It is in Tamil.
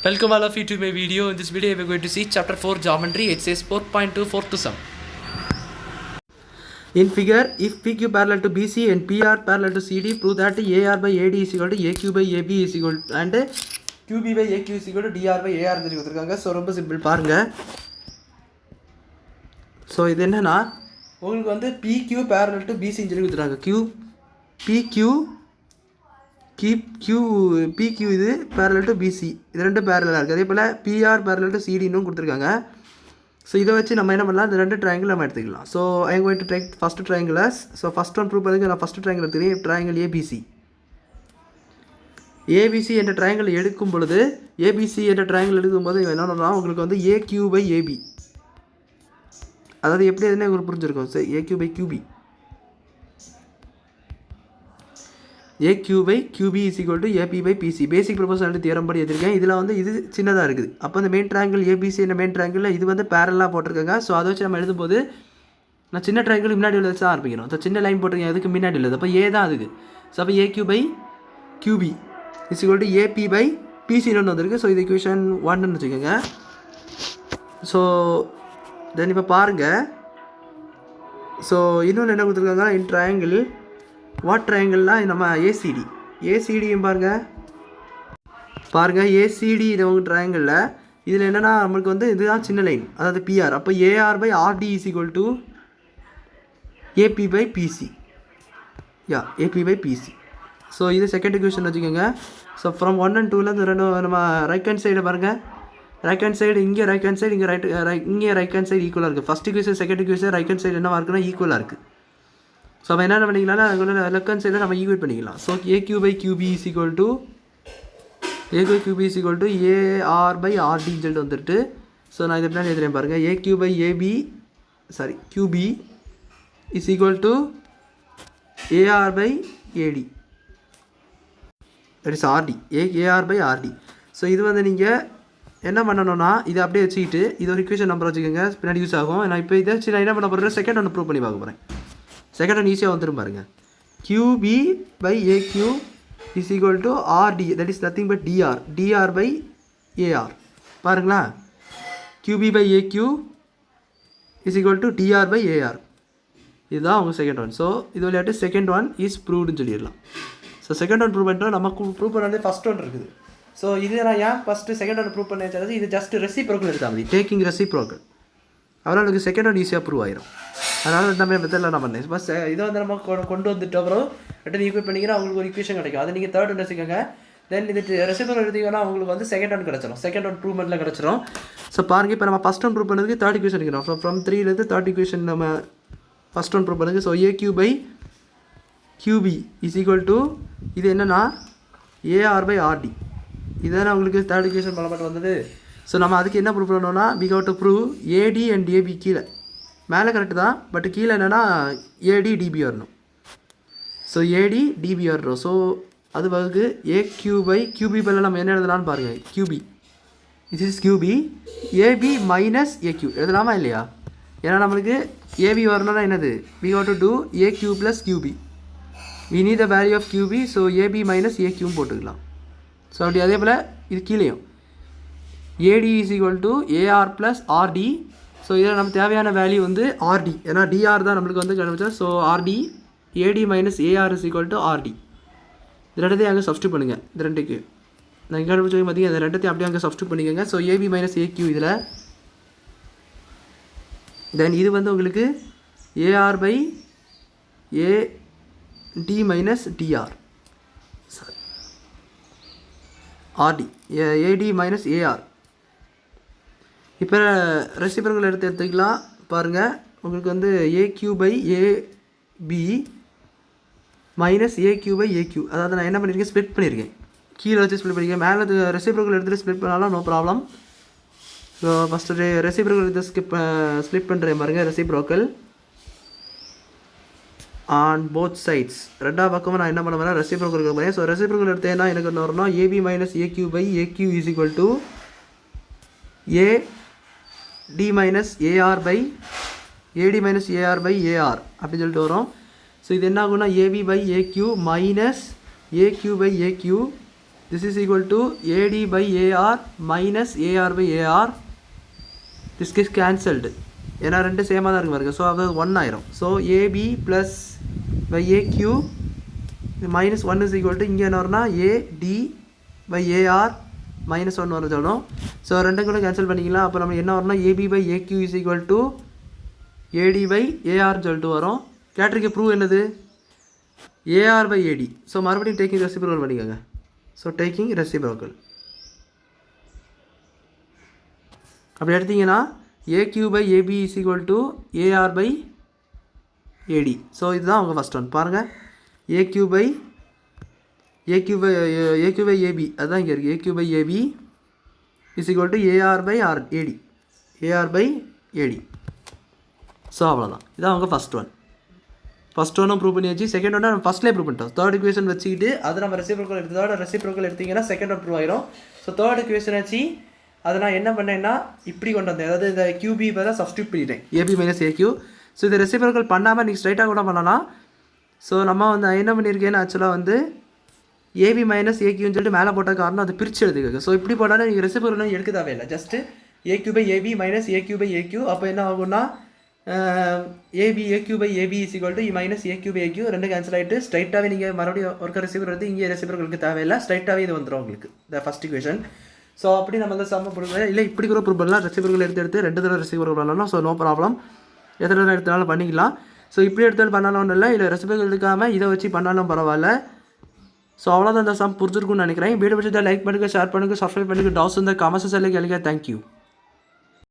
Welcome all of you to my video. In this video we are going to see chapter 4 geometry. It says 4.2 4 to sum. In figure, if PQ parallel to BC and PR parallel to CD, prove that AR by AD is equal to AQ by AB is equal to and QB by AQ is equal to DR by AR சொல்லி கொடுத்துருக்காங்க. ஸோ ரொம்ப சிம்பிள் பாருங்கள். ஸோ இது என்னன்னா உங்களுக்கு வந்து PQ parallel to BC சொல்லி கொடுத்துருக்காங்க. PQ இது parallel to BC, இது ரெண்டு பேரலாக இருக்குது. அதே போல் PR parallel to CD இன்னும் கொடுத்துருக்காங்க. ஸோ இதை வச்சு நம்ம என்ன பண்ணலாம், இந்த ரெண்டு ட்ரையாங்கிள் நம்ம எடுத்துக்கலாம். So I am going to take first triangles. So first one prove பண்ணுறதுக்கு நான் ஃபஸ்ட் ட்ரையாங்கிள் எடுத்துக்கிறேன். ட்ரையாங்கிள் ஏபிசி என்ற ட்ரையாங்கிள் எடுக்கும் பொழுது ஏபிசி என்ற ட்ரையாங்கிள் எடுக்கும்போது என்ன பண்ணலாம், உங்களுக்கு வந்து AQ by AB, அதாவது எப்படி எதுனே உங்களுக்கு புரிஞ்சிருக்கும். So AQ by QB, AQ by QB is equal to AP by PC. Basic proportionality theorem படி எடுத்திருக்கேன். இதில் வந்து இது சின்னதாக இருக்குது. அப்போ இந்த மெயின் ட்ரையாங்கிள் ஏபிசி என்ற மெயின் ட்ரையாங்கிளில் இது வந்து பேரலாக போட்டிருக்காங்க. ஸோ அதை வச்சு நம்ம எழுதும்போது நான் சின்ன ட்ரையாங்கிள் முன்னாடி உள்ள வச்சு தான் ஆரம்பிக்கணும். ஸோ சின்ன லைன் போட்டிருக்கேன், அதுக்கு முன்னாடி உள்ளது. அப்போ ஏ தான் அதுக்கு. ஸோ அப்போ AQ by QB is equal to AP by PC ஒன்று வந்திருக்கு. ஸோ இது equation 1ன்னு வச்சுக்கோங்க. ஸோ தென் இப்போ பாருங்கள். ஸோ இன்னொன்று என்ன கொடுத்துருக்காங்க, இன் ட்ரையாங்கிள் வாட் ட்ரையாங்கிள்னால் நம்ம ஏசிடியும் பாருங்கள் ஏசிடி இது உங்கள் ட்ரையாங்கிளில் இதில் என்னென்னா நம்மளுக்கு வந்து இதுதான் சின்ன லைன், அதாவது PR. அப்போ AR by RD is equal to AP by PC. AP by PC. So இது செகண்ட் இக்குவேஷன் வச்சுக்கோங்க. ஸோ ஃப்ரம் 1 and 2ல இந்த ரெண்டு நம்ம ரைட் ஹேண்ட் சைடை பாருங்கள். ரைட் ஹேண்ட் சைடு இங்கே ரைட் ஹேண்ட் சைடு இங்கே ரைட் ஹேண்ட் சைடு ஈக்குவலாக இருக்குது. First equation second equation right hand side என்னவாக இருக்குன்னா ஈக்குவலாக இருக்குது. ஸோ நம்ம என்ன பண்ணிக்கலாம்னா லெஃப்ட் ஹேண்ட் சைடில் நம்ம ஈக்குவேட் பண்ணிக்கலாம். So AQ by QB is equal to AQ by QB is equal to AR by RD சொல்லிட்டு வந்துட்டு. ஸோ நான் இதை எப்படி எழுதுறேன் பாருங்கள். AQ by QB is equal to AR by AD, that is RD, AR by RD. So இது வந்து நீங்கள் என்ன பண்ணணும்னா இதை அப்படியே வச்சுக்கிட்டு இது ஒரு இக்குவேஷன் நம்பர் வச்சுக்கோங்க, பின்னாடி யூஸ் ஆகும். நான் இப்போ இதை வச்சு நான் என்ன பண்ண போகிறேன், செகண்ட் ஒன்று ப்ரூவ் பண்ணி பார்க்க போகிறேன். செகண்ட் ஒன்று ஈஸியாக வந்துடும் பாருங்கள். QB by AQ is equal to RD, that is nothing but DR by AR. பாருங்களா, QB by AQ is equal to DR by AR. இதுதான் உங்கள் செகண்ட் ஒன். ஸோ இது விளையாட்டு செகண்ட் ஒன் இஸ் ப்ரூவ்டுன்னு சொல்லிடலாம். ஸோ செகண்ட் ஒன் ப்ரூவ் பண்ணிட்டோம். நமக்கு ப்ரூவ் பண்ணாலே ஃபஸ்ட் ஒன் இருக்குது. ஸோ இது நான் ஏன் ஃபஸ்ட்டு செகண்ட் ஒன் ப்ரூவ் பண்ண வச்சாலும் இது ஜஸ்ட் ரெசிப்ரோக்கல் எடுத்தாமல் டேக்கிங் ரெசிப்ரோக்கல், அதனால் எனக்கு செகண்ட் ஒன் ஈஸியாக ப்ரூவ் ஆயிரும். அதனால் நம்ம மெத்தடில் நான் பண்ணேன். பஸ் இதை வந்து நம்ம கொண்டு வந்துட்டு அப்புறம் ரிட்டன் ஈக்குவேட் பண்ணிங்கன்னா அவங்களுக்கு ஒரு இக்குவேஷன் கிடைக்கும். அதை நீங்கள் தேர்ட் ஒன் வச்சுக்கோங்க. தென் இது ரெசிப்ரோக்கல் எடுத்தீங்கன்னா உங்களுக்கு வந்து செகண்ட் ஒன் கிடச்சிடும், செகண்ட் ஒன் ப்ரூவ்மெண்ட்டில் கிடச்சிரும். ஸோ பாருங்கள், இப்போ நம்ம ஃபஸ்ட் ஒன் ப்ரூவ் பண்ணதுக்கு தேர்ட் இக்குவேஷன் எடுக்கணும். ஃப்ரம் 3லேருந்து தேர்ட் இக்குவேஷன் நம்ம ஃபஸ்ட் ஒன் ப்ரூவ் பண்ணுங்க. So AQ by QB is equal to இது என்னென்னா AR by RD. இதுதானே உங்களுக்கு தேர்ட் இக்குவேஷன் பண்ணப்பட்டு வந்தது. ஸோ நம்ம அதுக்கு என்ன ப்ரூவ் பண்ணணும்னா we got to prove AD and AB கீழே மேலே கரெக்டு தான், பட் கீழே என்னென்னா AD DB வரணும். ஸோ AD DB வரணும். ஸோ அது வந்து AQ by QB பதில் நம்ம என்ன எழுதலாம்னு பாருங்கள். QB, this is QB, AB minus AQ எழுதலாமா இல்லையா? ஏன்னா நம்மளுக்கு AB வரணும்னா என்னது, we got to do AQ plus QB. we need the value of QB, so AB minus AQ போட்டுக்கலாம். ஸோ அப்படி அதே போல் இது கீழேயும் AD is equal to AR plus RD. So இதில் நம்ம தேவையான வேல்யூ வந்து RD, ஏன்னா DR தான் நம்மளுக்கு வந்து கிடச்சா. So RD AD minus AR is equal to RD. இது ரெண்டத்தையும் அங்கே சப்ஸ்டியூட் பண்ணுங்கள். இது ரெண்டுக்கு நான் இங்கே கண்டுபிடிச்சி பார்த்தீங்கன்னா இந்த ரெண்டத்தையும் அப்படியே அங்கே சப்ஸ்டியூட் பண்ணிக்கோங்க. ஸோ AB minus AQ இதில். தென் இது வந்து உங்களுக்கு AR by AD minus DR, RD AD minus AR. இப்போ ரெசிப்ரோக்கல் எடுத்துக்கலாம் பாருங்கள். உங்களுக்கு வந்து AQ by AB minus AQ by AQ, அதாவது நான் என்ன பண்ணியிருக்கேன், ஸ்ப்ளிட் பண்ணியிருக்கேன். கீழே வச்சு ஸ்ப்ளிட் பண்ணியிருக்கேன். மேலே ரெசிப்ரோக்கல் எடுத்துகிட்டு ஸ்ப்ளிட் பண்ணாலும் no problem. So first reciprocal எடுத்து ஸ்ப்ளிட் பண்ணுறேன் பாருங்கள். ரெசிப்ரோக்கல் ஆன் போத் சைட்ஸ், ரெண்டாவது பக்கமும் நான் என்ன பண்ண போகிறேன், ரெசிப்ரோக்கல் இருக்க போகிறேன். ஸோ ரெசிப்ரோக்கல் எடுத்தேன்னா எனக்கு என்ன வரணும், AB minus AQ by AQ is equal to AD minus AR by AD minus AR by AR அப்படின்னு சொல்லிட்டு வரும். ஸோ இது என்ன ஆகும்னா AB by AQ minus AQ by AQ, this is equal to AD by AR minus AR by AR. This is cancelled, ஏன்னா ரெண்டு சேமாக தான் இருக்கு பாருங்க. ஸோ அது 1 ஆயிரும். So AP plus by AQ minus 1 is equal to இங்கே என்ன வரும்னா ஏடி பை ஏஆர் மைனஸ் 1 வரும் சொல்லணும். ஸோ ரெண்டும் கூட கேன்சல் பண்ணிக்கலாம். அப்போ நம்ம என்ன வரும்னா AB by AQ is equal to AD by ஏஆர்னு சொல்லிட்டு வரும். கேட்டிருக்க ப்ரூவ் என்னது? AR by AD. ஸோ மறுபடியும் டேக்கிங் ரெசிப்ரோக்கல் பண்ணிக்கோங்க. ஸோ டேக்கிங் ரெசிப்ரோக்கல் அப்படி எடுத்திங்கன்னா AQ by AB is equal to AR by AD. So இதுதான் உங்கள் ஃபஸ்ட் ஒன் பாருங்கள். ஏக்யூ பை ஏபி அதுதான் இங்கே இருக்குது. AQ by AB is equal to AR by AD. AR by AD. So அவ்வளோதான். இதான் அவங்க ஃபஸ்ட் ஒன். ஃபஸ்ட் ஒன்றும் ப்ரூவ் பண்ணியாச்சு. செகண்ட் ஒன்று நம்ம ஃபஸ்ட்லேயே ப்ரூவ் பண்ணிட்டோம். தேர்ட் இக்குவேஷன் வச்சுக்கிட்டு அதை நம்ம ரெசிப்ரோக்கல் எடுத்ததோட ரெசிப்ரோக்கல் எடுத்திங்கன்னா செகண்ட் ஒன் ப்ரூவ் ஆயிரும். ஸோ தேர்ட் இக்குவேஷன் வச்சு அதை நான் என்ன பண்ணேன்னா இப்படி கொண்டு வந்தேன். அதாவது இந்த கியூபி பதிலாக சப்ஸ்டியூட் பண்ணிட்டேன், ஏபி மைனஸ் ஏக்யூ. ஸோ இதை ரெசிப்ரோக்கல் பண்ணாமல் நீங்கள் ஸ்ட்ரைட்டாக கூட பண்ணலாம். ஸோ நம்ம வந்து என்ன பண்ணியிருக்கேன்னு ஆக்சுவலாக வந்து ஏபி மைனஸ் ஏக்யூன்னு சொல்லிட்டு மேலே போட்ட காரணம் அதை பிரித்து எடுத்துக்கோங்க. ஸோ இப்படி போட்டாலும் நீங்கள் ரெசிப்ரோக்கல் எடுக்க தேவையில்லை. Just AQ by AP minus AQ by AQ. அப்போ என்ன ஆகும்னா AP AQ by AB is equal to minus AQ by AQ ரெண்டு கேன்சல் ஆகிட்டு ஸ்ட்ரைட்டாகவே நீங்கள் மறுபடியும் ஒர்க்கர் ரெசிபர் வந்து இங்கே ரெசிபர்களுக்கு தேவையில்லை, ஸ்ட்ரைட்டாகவே இது வந்துடும் உங்களுக்கு இந்த ஃபஸ்ட் இக்குவேஷன். ஸோ அப்படி நம்ம வந்து சம்ம ப்ரூவ் இல்லை இப்படி கூட ப்ரூவ் பண்ணலாம். ரெசிபர்கள் எடுத்து ரெண்டு தடவை ரெசிபர்கள் பண்ணலாம். ஸோ நோ ப்ராப்ளம், எத்தனை தடவை எடுத்தாலும் பண்ணிக்கலாம். ஸோ இப்படி எடுத்தாலும் பண்ணாலும் இல்லை, இல்லை ரெசிபர்கள் எடுக்காமல் இதை வச்சு பண்ணாலும் பரவாயில்ல. ஸோ அவ்வளோதான் இந்த சம் புரிஞ்சிருக்குன்னு நினைக்கிறேன். வீடியோ பிடிச்சதை லைக் பண்ணுங்கள், ஷேர் பண்ணுங்கள், சப்ஸ்கிரைப் பண்ணுங்கள். டவுட்ஸ் இருந்தால் கமெண்ட்ஸ் எல்லாம் கேளுங்க. தேங்க்யூ.